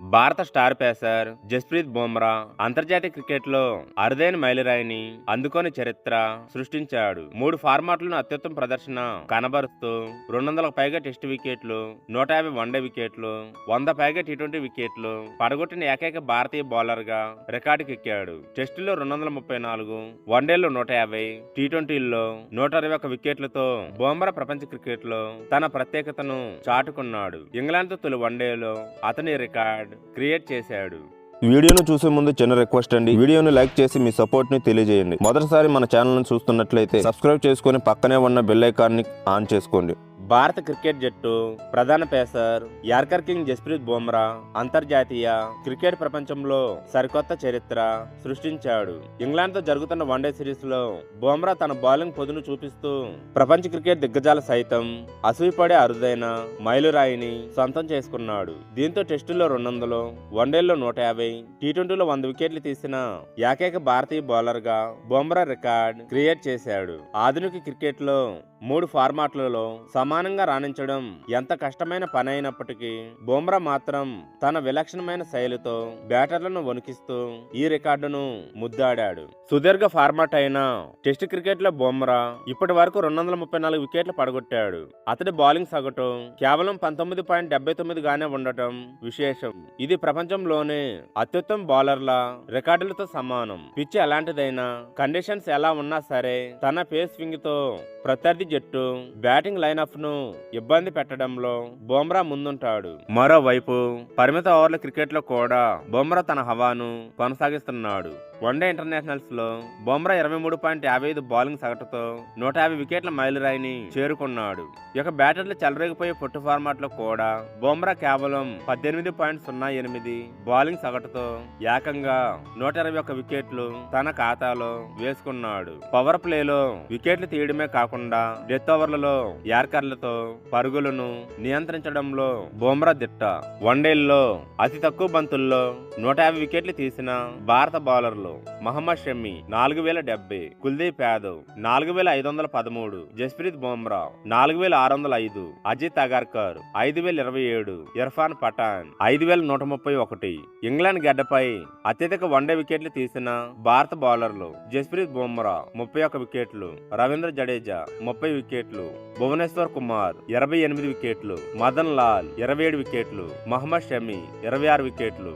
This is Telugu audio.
భారత స్టార్ పేసర్ జస్ప్రీత్ బుమ్రా అంతర్జాతీయ క్రికెట్లో అరుదైన మైలురాయిని అందుకోని చరిత్ర సృష్టించాడు. 3 ఫార్మాట్లను అత్యుత్తమ ప్రదర్శన కనబరుస్తూ 200లకు పైగా టెస్టు వికెట్లు, 150 వన్డే వికెట్లు, 100 పైగా టీ20 వికెట్లు పడగొట్టిన ఏకైక భారతీయ బౌలర్గా రికార్డుకెక్కాడు. టెస్టుల్లో 234, వన్డేల్లో 150, టీ20ల్లో 121 వికెట్లతో బుమ్రా ప్రపంచ క్రికెట్లో తన ప్రత్యేకతను చాటుకున్నాడు. ఇంగ్లాండ్తో తొలి వన్డేలో అతని రికార్డ్ క్రియేట్ చేశాడు. వీడియోను చూసే ముందు చిన్న రిక్వెస్ట్ అండి, వీడియోను లైక్ చేసి మీ సపోర్ట్ ని తెలియజేయండి. మొదటిసారి మన ఛానల్ ను చూస్తున్నట్లయితే సబ్స్క్రైబ్ చేసుకుని పక్కనే ఉన్న బెల్ ఐకాన్ ని ఆన్ చేసుకోండి. భారత క్రికెట్ జట్టు ప్రధాన pacer yorker king Jasprit Bumrah అంతర్జాతీయ క్రికెట్ ప్రపంచంలో సరికొత్త చరిత్ర సృష్టించాడు. ఇంగ్లాండ్తో జరుగుతున్న వన్డే సిరీస్ లో బుమ్రా తన బౌలింగ్ పొదును చూపిస్తూ ప్రపంచ క్రికెట్ దిగ్గజాల సైతం అసూయపడే అరుదైన మైలురాయిని సొంతం చేసుకున్నాడు. దీంతో టెస్టుల్లో 200, వన్డేల్లో 150, టీ20లో 100 వికెట్లు తీసిన ఏకైక భారతీయ బౌలర్ గా బుమ్రా రికార్డ్ క్రియేట్ చేశాడు. ఆధునిక క్రికెట్ లో 3 ఫార్మాట్లలో సమానంగా రాణించడం ఎంత కష్టమైన పని అయినప్పటికీ బుమ్రా మాత్రం తన విలక్షణమైన శైలితో బ్యాటర్లను వణికిస్తూ ఈ రికార్డును ముద్దాడాడు. సుదీర్ఘ ఫార్మాట్ అయిన టెస్ట్ క్రికెట్ లో బుమ్రా ఇప్పటి వరకు 234 వికెట్లు పడగొట్టాడు. అతడి బౌలింగ్ సగటు కేవలం 19.79 గానే ఉండటం విశేషం. ఇది ప్రపంచంలోనే అత్యుత్తమ బౌలర్ల రికార్డులతో సమానం. పిచ్ ఎలాంటిదైనా, కండిషన్స్ ఎలా ఉన్నా సరే తన పేస్ స్వింగ్ తో ప్రత్యర్థి జట్టు బ్యాటింగ్ లైనప్ ను ఇబ్బంది పెట్టడంలో బుమ్రా ముందుంటాడు. మరోవైపు పరిమిత ఓవర్ల క్రికెట్ లో కూడా బుమ్రా తన హవాను కొనసాగిస్తున్నాడు. వన్డే ఇంటర్నేషనల్స్ లో బుమ్రా 23.55 బౌలింగ్ సగటుతో 150 వికెట్ల మైలురాయిని చేరుకున్నాడు. ఇక బ్యాటర్లు చెలరేగిపోయే పొట్టు ఫార్మాట్ లో కూడా బుమ్రా కేవలం 18.08 బౌలింగ్ సగటుతో ఏకంగా 121 వికెట్లు తన ఖాతాలో వేసుకున్నాడు. పవర్ ప్లేలో వికెట్లు తీయడమే కాకుండా డెత్ ఓవర్లలో యార్కర్లతో పరుగులను నియంత్రించడంలో బుమ్రా దిట్ట. వన్డేల్లో అతి తక్కువ బంతుల్లో 150 వికెట్లు తీసిన భారత బౌలర్లు మహమ్మద్ షమి 4070, కుల్దీప్ యాదవ్ 4513, జస్ప్రీత్ బుమ్రా 4605, అజిత్ అగర్కర్ 5027, ఇర్ఫాన్ పఠాన్ 5131. ఇంగ్లాండ్ గడ్డపై అత్యధిక వన్డే వికెట్లు తీసిన భారత బౌలర్లు జస్ప్రీత్ బుమ్రా 31 వికెట్లు, రవీంద్ర జడేజా 30 వికెట్లు, భువనేశ్వర్ కుమార్ 28 వికెట్లు, మదన్ లాల్ 27 వికెట్లు, మహమ్మద్ షమి 26 వికెట్లు,